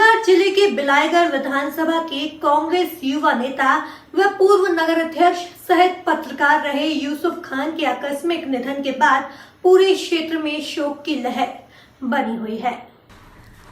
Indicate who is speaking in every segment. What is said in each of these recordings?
Speaker 1: बालाघाट जिले के बिलाईगढ़ विधानसभा के कांग्रेस युवा नेता व पूर्व नगर अध्यक्ष सहित पत्रकार रहे यूसुफ खान के आकस्मिक निधन के बाद पूरे क्षेत्र में शोक की लहर बनी हुई है।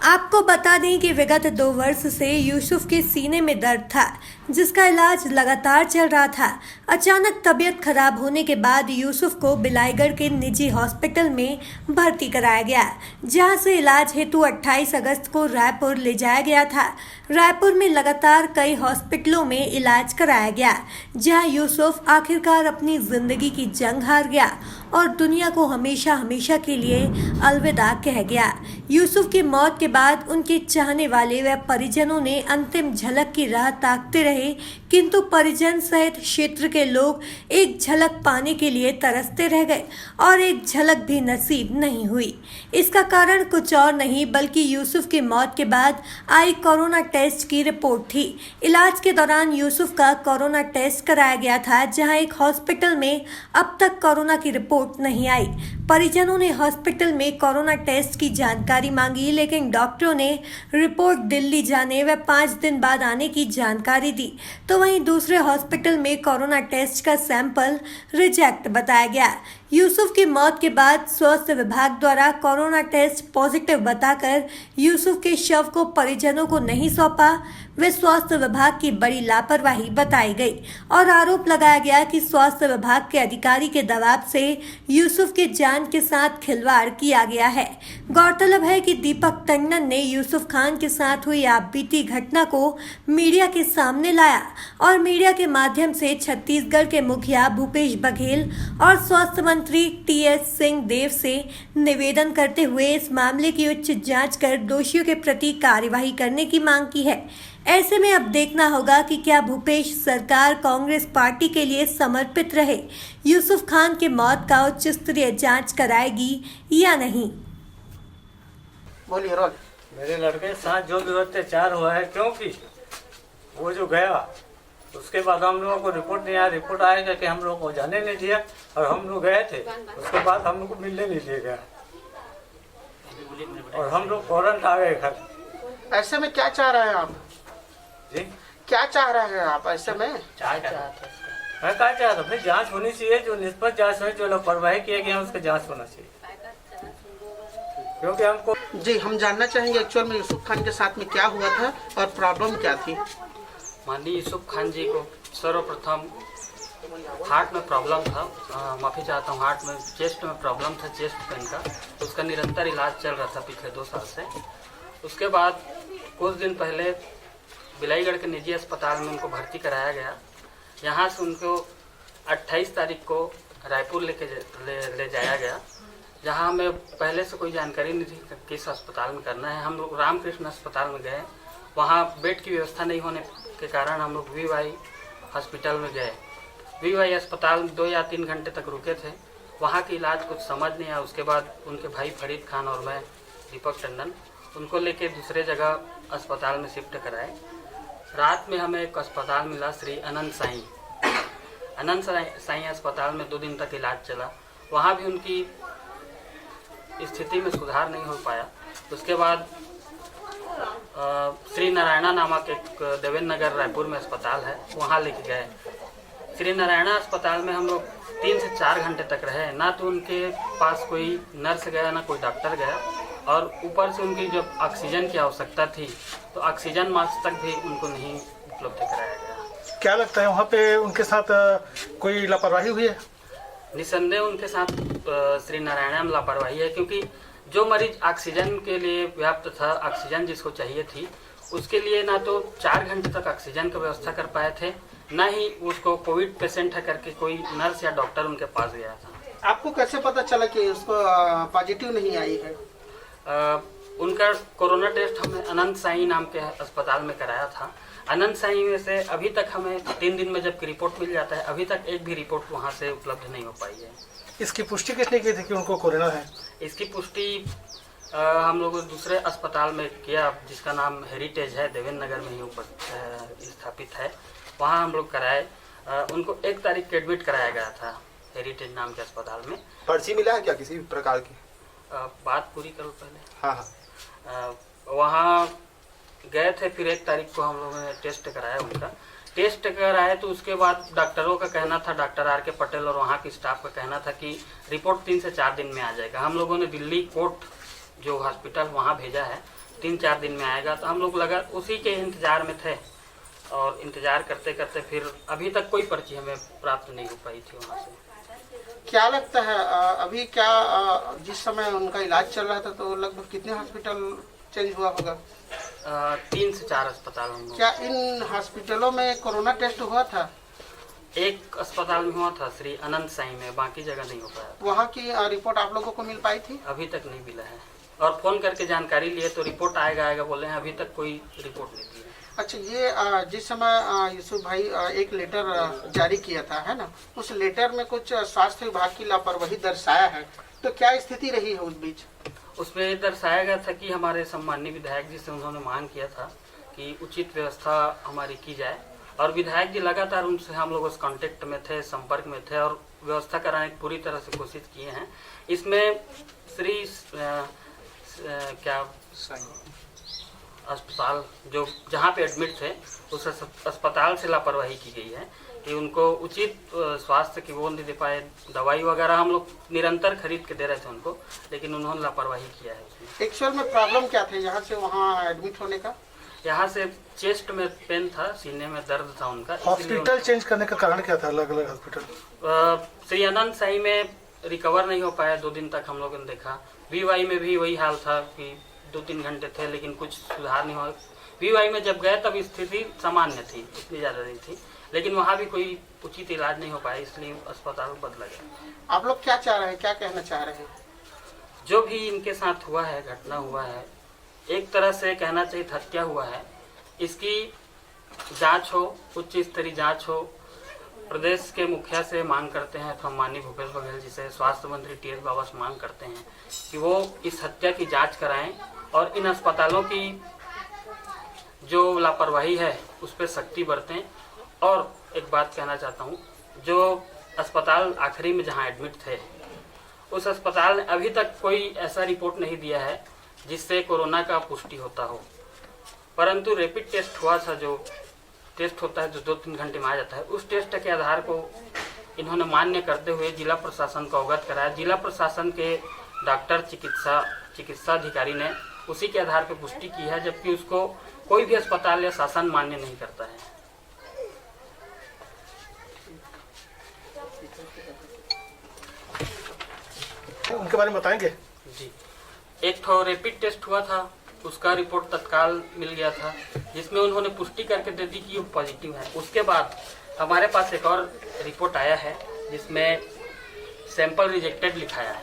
Speaker 1: आपको बता दें कि विगत 2 वर्ष से यूसुफ के सीने में दर्द था, जिसका इलाज लगातार चल रहा था। अचानक तबीयत खराब होने के बाद यूसुफ को बिलाईगढ़ के निजी हॉस्पिटल में भर्ती कराया गया, जहां से इलाज हेतु 28 अगस्त को रायपुर ले जाया गया था। रायपुर में लगातार कई हॉस्पिटलों में इलाज कराया गया, जहां यूसुफ आखिरकार अपनी जिंदगी की जंग हार गया और दुनिया को हमेशा हमेशा के लिए अलविदा कह गया। यूसुफ की मौत के बाद उनके चाहने वाले व परिजनों ने अंतिम झलक की राह ताकते रहे, किंतु परिजन सहित क्षेत्र के लोग एक झलक पाने के लिए तरसते रह गए और एक झलक भी नसीब नहीं हुई। इसका कारण कुछ और नहीं बल्कि यूसुफ की मौत के बाद आई कोरोना टेस्ट की रिपोर्ट थी। इलाज के दौरान यूसुफ का कोरोना टेस्ट कराया गया था, जहां एक हॉस्पिटल में अब तक कोरोना की रिपोर्ट नहीं आई। परिजनों ने हॉस्पिटल में कोरोना टेस्ट की जानकारी मांगी, लेकिन डॉक्टरों ने रिपोर्ट दिल्ली जाने व 5 दिन बाद आने की जानकारी दी। तो वहीं दूसरे हॉस्पिटल में कोरोना टेस्ट का सैंपल रिजेक्ट बताया गया। यूसुफ की मौत के बाद स्वास्थ्य विभाग द्वारा कोरोना टेस्ट पॉजिटिव बताकर यूसुफ के शव को परिजनों को नहीं सौंपा व स्वास्थ्य विभाग की बड़ी लापरवाही बताई गई और आरोप लगाया गया कि स्वास्थ्य विभाग के अधिकारी के दबाव से यूसुफ के जान के साथ खिलवाड़ किया गया है। गौरतलब है कि दीपक टंडन ने यूसुफ खान के साथ हुई आपबीती घटना को मीडिया के सामने लाया और मीडिया के माध्यम से छत्तीसगढ़ के मुखिया भूपेश बघेल और स्वास्थ्य मंत्री टीएस सिंहदेव से निवेदन करते हुए इस मामले की उच्च जांच कर दोषियों के प्रति कार्यवाही करने की मांग की है। ऐसे में अब देखना होगा कि क्या भूपेश सरकार कांग्रेस पार्टी के लिए समर्पित रहे यूसुफ खान के मौत का उच्च स्तरीय जांच कराएगी या नहीं।
Speaker 2: बोलिए रोल।
Speaker 3: मेरे लड़के के साथ जो भी अत्याचार हुआ है, क्योंकि वो जो गया उसके बाद हम लोगों को रिपोर्ट नहीं आया। रिपोर्ट आएगा कि हम लोगों को जाने नहीं दिया और हम लोग गए थे, उसके बाद हम लोग को मिलने नहीं दिया गया और हम लोग फौरन आ गए घर।
Speaker 2: ऐसे में क्या चाह रहे हैं आप
Speaker 3: जी?
Speaker 2: क्या चाह रहे हैं आप ऐसे में?
Speaker 3: मैं क्या चाहता हूँ, अपनी जांच होनी चाहिए, जो निष्पक्ष जांच हो, जो लापरवाही किया गया उसका जांच होना चाहिए, क्योंकि हमको
Speaker 2: जी हम जानना चाहेंगे एक्चुअल में यूसुफ खान के साथ में क्या हुआ था और प्रॉब्लम क्या थी।
Speaker 4: माननीय यूसुफ खान जी को सर्वप्रथम हार्ट में प्रॉब्लम था, माफ़ी चाहता हूँ, हार्ट में चेस्ट में प्रॉब्लम था, चेस्ट पेन का। उसका निरंतर इलाज चल रहा था पिछले 2 साल से। उसके बाद कुछ दिन पहले बिलाईगढ़ के निजी अस्पताल में उनको भर्ती कराया गया। यहाँ से उनको 28 तारीख को रायपुर ले जाया गया, जहाँ हमें पहले से कोई जानकारी नहीं थी किस अस्पताल में करना है। हम लोग रामकृष्ण अस्पताल में गए, वहाँ बेड की व्यवस्था नहीं होने के कारण हम लोग वीवाई हॉस्पिटल में गए। वीवाई अस्पताल में 2 या 3 घंटे तक रुके थे, वहाँ के इलाज कुछ समझ नहीं आया। उसके बाद उनके भाई फरीद खान और मैं दीपक टंडन उनको लेके दूसरे जगह अस्पताल में शिफ्ट कराए। रात में हमें एक अस्पताल मिला, श्री अनंत साई अस्पताल में 2 दिन तक इलाज चला। वहाँ भी उनकी स्थिति में सुधार नहीं हो पाया। उसके बाद श्री नारायणा नामक एक देवेंद्र नगर रायपुर में अस्पताल है, वहाँ लेके गए। श्री नारायणा अस्पताल में हम लोग 3 से 4 घंटे तक रहे, ना तो उनके पास कोई नर्स गया ना कोई डॉक्टर गया, और ऊपर से उनकी जो ऑक्सीजन की आवश्यकता थी तो ऑक्सीजन मास्क तक भी उनको नहीं उपलब्ध कराया गया।
Speaker 5: क्या लगता है वहाँ पे उनके साथ कोई लापरवाही हुई है?
Speaker 4: निसंदेह उनके साथ श्री नारायणा में लापरवाही है, क्योंकि जो मरीज ऑक्सीजन के लिए व्याप्त था, ऑक्सीजन जिसको चाहिए थी, उसके लिए ना तो 4 घंटे तक ऑक्सीजन की व्यवस्था कर पाए थे, ना ही उसको कोविड पेशेंट है करके कोई नर्स या डॉक्टर उनके पास गया था।
Speaker 2: आपको कैसे पता चला कि उसको पॉजिटिव नहीं आई है?
Speaker 4: उनका कोरोना टेस्ट हमने अनंत साई नाम के अस्पताल में कराया था। अनंत साई में से अभी तक हमें 3 दिन में जबकि रिपोर्ट मिल जाता है, अभी तक एक भी रिपोर्ट वहाँ से उपलब्ध नहीं हो पाई है।
Speaker 5: इसकी पुष्टि किसने की थी कि उनको कोरोना है?
Speaker 4: इसकी पुष्टि हम लोग दूसरे अस्पताल में किया, जिसका नाम हेरिटेज है, देवेंद्र नगर में ही ऊपर स्थापित है, वहाँ हम लोग कराए। उनको 1 तारीख एडमिट कराया गया था हेरिटेज नाम के अस्पताल में।
Speaker 6: पर्ची मिला है क्या किसी भी प्रकार की?
Speaker 4: बात पूरी करो पहले।
Speaker 6: हाँ हाँ।
Speaker 4: वहाँ गए थे, फिर 1 तारीख को हम लोगों ने टेस्ट कराया उनका। टेस्ट कराया तो उसके बाद डॉक्टरों का कहना था, डॉक्टर R.K. पटेल और वहाँ की स्टाफ का कहना था कि रिपोर्ट 3 से 4 दिन में आ जाएगा। हम लोगों ने दिल्ली कोर्ट जो हॉस्पिटल वहाँ भेजा है, 3-4 दिन में आएगा। तो हम लोग लगा उसी के इंतज़ार में थे और इंतज़ार करते करते फिर अभी तक कोई पर्ची हमें प्राप्त नहीं हो पाई थी वहाँ से।
Speaker 2: क्या लगता है अभी क्या जिस समय उनका इलाज चल रहा था तो लगभग कितने हॉस्पिटल चेंज हुआ होगा?
Speaker 4: 3 से 4 अस्पताल हम लोग।
Speaker 2: क्या इन हॉस्पिटलों में कोरोना टेस्ट हुआ था?
Speaker 4: एक अस्पताल में हुआ था, श्री अनंत साई में, बाकी जगह नहीं हो पाया।
Speaker 2: वहाँ की रिपोर्ट आप लोगों को मिल पाई थी?
Speaker 4: अभी तक नहीं मिला है और फ़ोन करके जानकारी लिए तो रिपोर्ट आएगा बोले हैं, अभी तक कोई रिपोर्ट नहीं दी है।
Speaker 2: अच्छा, ये जिस समय यूसुफ भाई एक लेटर जारी किया था, है ना, उस लेटर में कुछ स्वास्थ्य विभाग की लापरवाही दर्शाया है, तो क्या स्थिति रही है उस बीच?
Speaker 4: उसमें दर्शाया गया था कि हमारे सम्मानीय विधायक जी से उन्होंने मांग किया था कि उचित व्यवस्था हमारी की जाए और विधायक जी लगातार उनसे हम लोग उस कांटेक्ट में थे, संपर्क में थे और व्यवस्था कराने की पूरी तरह से कोशिश किए हैं। इसमें श्री अस्पताल जो जहाँ पे एडमिट थे उस अस्पताल से लापरवाही की गई है कि उनको उचित स्वास्थ्य की वो नहीं दे पाए। दवाई वगैरह हम लोग निरंतर खरीद के दे रहे थे उनको, लेकिन उन्होंने लापरवाही किया है उसमें।
Speaker 2: एक्चुअल में प्रॉब्लम क्या था यहाँ से वहाँ एडमिट होने का?
Speaker 4: यहाँ से चेस्ट में पेन था, सीने में दर्द था उनका।
Speaker 5: हॉस्पिटल चेंज करने का कारण क्या था? अलग अलग हॉस्पिटल
Speaker 4: श्री अनंत साई में रिकवर नहीं हो पाया, 2 दिन तक हम लोगों ने देखा। VY में भी वही हाल था कि 2-3 घंटे थे लेकिन कुछ सुधार नहीं हुआ। VY में जब गए तब स्थिति सामान्य थी, इतनी ज़्यादा नहीं थी, लेकिन वहाँ भी कोई उचित इलाज नहीं हो पाया, इसलिए अस्पताल बदला गया।
Speaker 2: आप लोग क्या चाह रहे हैं, क्या कहना चाह रहे हैं?
Speaker 4: जो भी इनके साथ हुआ है, घटना हुआ है, एक तरह से कहना चाहिए हत्या हुआ है, इसकी जांच हो, उच्च स्तरीय जांच हो। प्रदेश के मुखिया से मांग करते हैं, सम्माननीय भूपेश बघेल जी से, स्वास्थ्य मंत्री TS बाबा से मांग करते हैं कि वो इस हत्या की जांच कराएं और इन अस्पतालों की जो लापरवाही है उस पर सख्ती बरतें। और एक बात कहना चाहता हूँ, जो अस्पताल आखिरी में जहाँ एडमिट थे उस अस्पताल ने अभी तक कोई ऐसा रिपोर्ट नहीं दिया है जिससे कोरोना का पुष्टि होता हो, परंतु रैपिड टेस्ट हुआ था, जो टेस्ट होता है जो 2-3 घंटे में आ जाता है, उस टेस्ट के आधार को इन्होंने मान्य करते हुए जिला प्रशासन को अवगत कराया। जिला प्रशासन के डॉक्टर चिकित्सा अधिकारी ने उसी के आधार पर पुष्टि की है, जबकि उसको कोई भी अस्पताल या शासन मान्य नहीं करता है।
Speaker 5: उनके बारे में बताएंगे?
Speaker 4: जी, एक तो रैपिड टेस्ट हुआ था, उसका रिपोर्ट तत्काल मिल गया था, जिसमें उन्होंने पुष्टि करके दे दी कि वो पॉजिटिव है। उसके बाद हमारे पास एक और रिपोर्ट आया है जिसमें सैंपल रिजेक्टेड लिखाया है,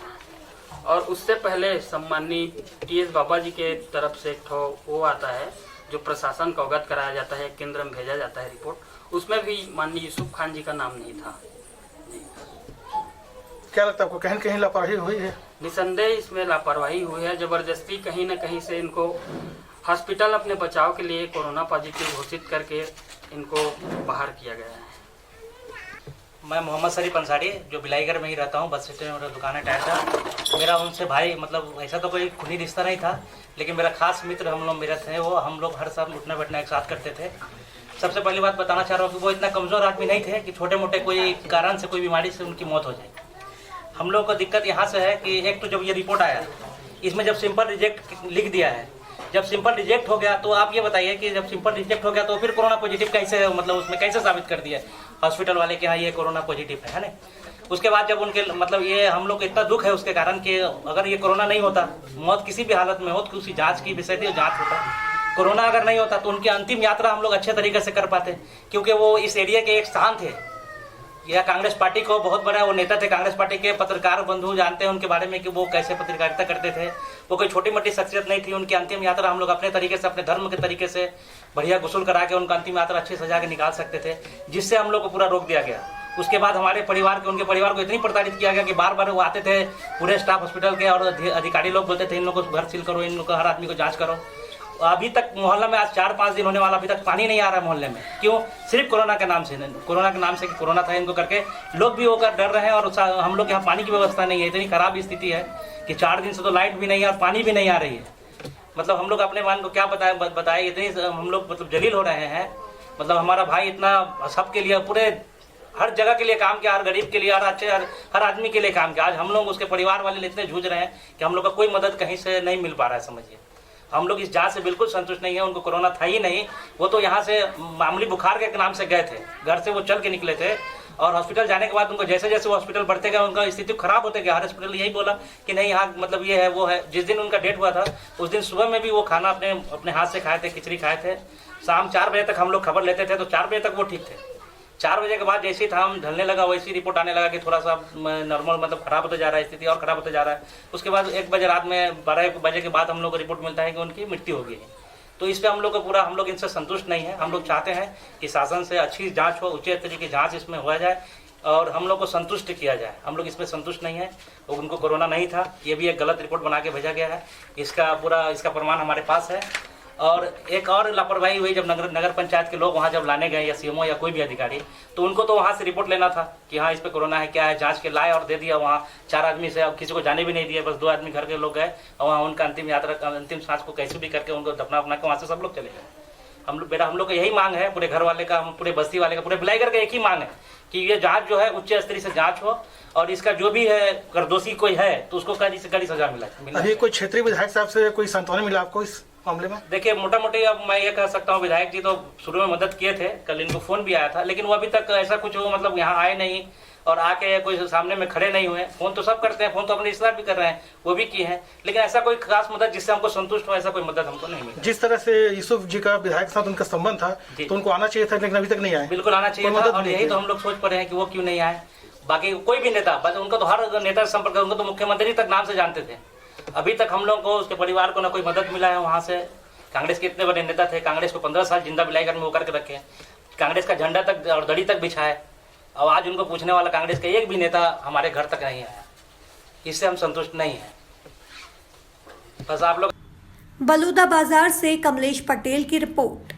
Speaker 4: और उससे पहले सम्माननीय TS बाबा जी के तरफ से एक तो वो आता है जो प्रशासन को अवगत कराया जाता है, केंद्र में भेजा जाता है रिपोर्ट, उसमें भी माननीय यूसुफ खान जी का नाम नहीं था।
Speaker 5: क्या लगता है आपको, कहीं कहीं लापरवाही हुई है?
Speaker 4: निसंदेह इसमें लापरवाही हुई है, जबरदस्ती कहीं न कहीं से इनको हॉस्पिटल अपने बचाव के लिए कोरोना पॉजिटिव घोषित करके इनको बाहर किया गया है।
Speaker 6: मैं मोहम्मद शरीफ अंसारी, जो बिलाईगढ़ में ही रहता हूँ, बस स्टैंड में मेरा दुकान है टायर का। मेरा उनसे भाई मतलब ऐसा तो कोई खूनी रिश्ता नहीं था, लेकिन मेरा खास मित्र हम लोग मेरे थे, वो हम लोग हर साल उठना बैठना एक साथ करते थे। सबसे पहली बात बताना चाह रहा हूँ कि वो इतना कमज़ोर आदमी नहीं थे कि छोटे मोटे कोई कारण से, कोई बीमारी से उनकी मौत हो जाए। हम लोग को दिक्कत यहाँ से है कि एक तो जब ये रिपोर्ट आया, इसमें जब सिंपल रिजेक्ट लिख दिया है, जब सिंपल रिजेक्ट हो गया तो आप ये बताइए कि जब सिंपल रिजेक्ट हो गया तो फिर कोरोना पॉजिटिव कैसे, मतलब उसमें कैसे साबित कर दिया हॉस्पिटल वाले कि हाँ ये कोरोना पॉजिटिव है ना। उसके बाद जब उनके मतलब ये हम लोग को इतना दुख है उसके कारण कि अगर ये कोरोना नहीं होता, मौत किसी भी हालत में हो तो उसकी जाँच की विषय थी, जाँच होता। कोरोना अगर नहीं होता तो उनकी अंतिम यात्रा हम लोग अच्छे तरीके से कर पाते, क्योंकि वो इस एरिया के एक स्थान थे। यह कांग्रेस पार्टी को बहुत बड़ा वो नेता थे, कांग्रेस पार्टी के पत्रकार बंधु जानते हैं उनके बारे में कि वो कैसे पत्रकारिता करते थे। वो कोई छोटी मोटी शख्सियत नहीं थी। उनकी अंतिम यात्रा हम लोग अपने तरीके से, अपने धर्म के तरीके से बढ़िया गुस्ल करा के उनका अंतिम यात्रा अच्छी सजा के निकाल सकते थे, जिससे हम लोग को पूरा रोक दिया गया। उसके बाद हमारे परिवार के, उनके परिवार को इतनी प्रताड़ित किया गया कि बार बार वो आते थे पूरे स्टाफ हॉस्पिटल के, और अधिकारी लोग बोलते थे इन लोगों को घर सील करो, इन लोग को हर आदमी को जाँच करो। अभी तक मोहल्ला में आज 4-5 दिन होने वाला, अभी तक पानी नहीं आ रहा है मोहल्ले में। क्यों? सिर्फ कोरोना के नाम से, कोरोना के नाम से कि कोरोना था इनको करके लोग भी होकर डर रहे हैं। और हम लोग यहाँ पानी की व्यवस्था नहीं है, इतनी खराब स्थिति है कि 4 दिन से तो लाइट भी नहीं है और पानी भी नहीं आ रही है। मतलब हम लोग अपने मान को क्या बताए इतनी हम लोग मतलब जलील हो रहे हैं। मतलब हमारा भाई इतना सबके लिए पूरे हर जगह के लिए काम किया, हर गरीब के लिए, हर आदमी के लिए काम किया। आज हम लोग उसके परिवार वाले इतने जूझ रहे हैं कि हम लोग का कोई मदद कहीं से नहीं मिल पा रहा है। समझिए हम लोग इस जांच से बिल्कुल संतुष्ट नहीं है। उनको कोरोना था ही नहीं, वो तो यहाँ से मामूली बुखार के नाम से गए थे, घर से वो चल के निकले थे और हॉस्पिटल जाने के बाद उनको जैसे जैसे वो हॉस्पिटल बढ़ते गए उनका स्थिति खराब होते गया। हर हॉस्पिटल यही बोला कि नहीं यहाँ मतलब ये है वो है। जिस दिन उनका डेट हुआ था उस दिन सुबह में भी वो खाना अपने हाथ से खाए थे, खिचड़ी खाए थे। शाम 4 बजे तक हम लोग खबर लेते थे तो 4 बजे तक वो ठीक थे। 4 बजे के बाद जैसे ही था हम ढलने लगा वैसी रिपोर्ट आने लगा कि थोड़ा सा नॉर्मल मतलब खराब होता जा रहा है, स्थिति और खराब होता जा रहा है। उसके बाद 1 बजे रात में 12 बजे के बाद हम लोग को रिपोर्ट मिलता है कि उनकी मृत्यु हो गई है। तो इस पे हम लोग को पूरा हम लोग इनसे संतुष्ट नहीं है। हम लोग चाहते हैं कि शासन से अच्छी जांच हो, उचित तरीके की जांच इसमें हो जाए और हम लोग को संतुष्ट किया जाए। हम लोग इसमें संतुष्ट नहीं है। उनको कोरोना नहीं था, ये भी एक गलत रिपोर्ट बना के भेजा गया है। इसका प्रमाण हमारे पास है। और एक और लापरवाही हुई जब नगर पंचायत के लोग वहाँ जब लाने गए या सीएमओ या कोई भी अधिकारी, तो उनको तो वहाँ से रिपोर्ट लेना था कि हाँ इस पे कोरोना है क्या है, जांच के लाए और दे दिया वहाँ 4 आदमी से। अब किसी को जाने भी नहीं दिया, बस 2 आदमी घर के लोग गए और वहाँ उनका अंतिम सांस को कैसे भी करके उनको दफना अपना के वहाँ से सब लोग चले गए। हम लोग का यही मांग है, पूरे घर वाले का, पूरे बस्ती वाले का, पूरे बिलाईगढ़ का एक ही मांग है कि ये जांच जो है उच्च स्तरीय से जांच हो और इसका जो भी है अगर दोषी कोई है तो उसको कड़ी से कड़ी सजा मिला।
Speaker 5: अभी कोई क्षेत्रीय विधायक साहब से कोई सांत्वना मिला आपको इस मामले में?
Speaker 6: देखिए मोटा मोटी अब मैं ये कह सकता हूँ विधायक जी तो शुरू में मदद किए थे, कल इनको फोन भी आया था, लेकिन वो अभी तक ऐसा कुछ वो मतलब यहाँ आए नहीं और आके कोई सामने में खड़े नहीं हुए। फोन तो सब करते हैं, फोन तो अपने रिश्तेदार भी कर रहे हैं, वो भी किए हैं, लेकिन ऐसा कोई खास मदद जिससे हमको संतुष्ट हो ऐसा कोई मदद हमको नहीं मिला।
Speaker 5: जिस तरह से यूसुफ जी का विधायक साथ उनका संबंध था तो उनको आना चाहिए था, लेकिन अभी तक नहीं आए।
Speaker 6: बिल्कुल आना चाहिए था और यही तो हम लोग सोच पड़े हैं कि वो क्यों नहीं आए। बाकी कोई भी नेता, उनका तो हर नेता से संपर्क, उनको तो मुख्यमंत्री तक नाम से जानते थे। अभी तक हम लोग को उसके परिवार को ना कोई मदद मिला है वहाँ से। कांग्रेस के इतने बड़े नेता थे, कांग्रेस को 15 साल जिंदा बिलाईगढ़ में वो करके रखे, कांग्रेस का झंडा तक और दड़ी तक बिछाए और आज उनको पूछने वाला कांग्रेस का एक भी नेता हमारे घर तक नहीं आया। इससे हम संतुष्ट नहीं हैं। बस आप लोग।
Speaker 1: बलूदा बाजार से कमलेश पटेल की रिपोर्ट।